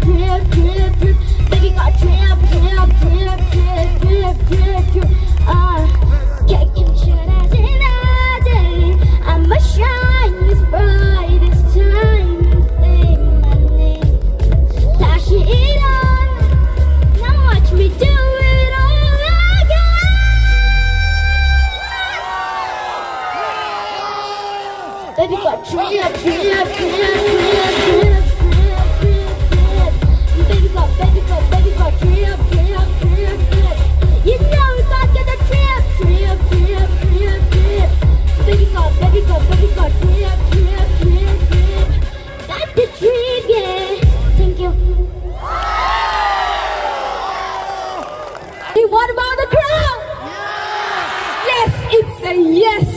drip, drip, drip, drip. Baby got drip, drip, drip, drip, drip, drip, drip. I'ma shine this bright this time. Say my name. Dash it on. Now watch me do it all again. Baby got drip, drip, drip, drip, drip, drip, drip, drip. Baby got drip, drip, drip, drip. You know we got the drip, drip, drip, drip, drip. Baby got drip, drip, drip, drip. Got the drip, yeah. Thank you. Hey, what about the crowd? Yes, it's a yes.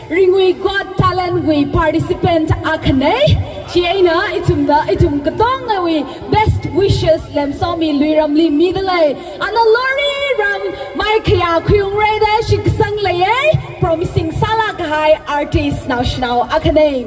Ringui Got Talent we participant akane. Chiena itum katong we best wishes Lemsomi Luiram li midale. Ana Loree ram mai kaya kuyung reda shik sang laye. Promising sala kahai artist now akane.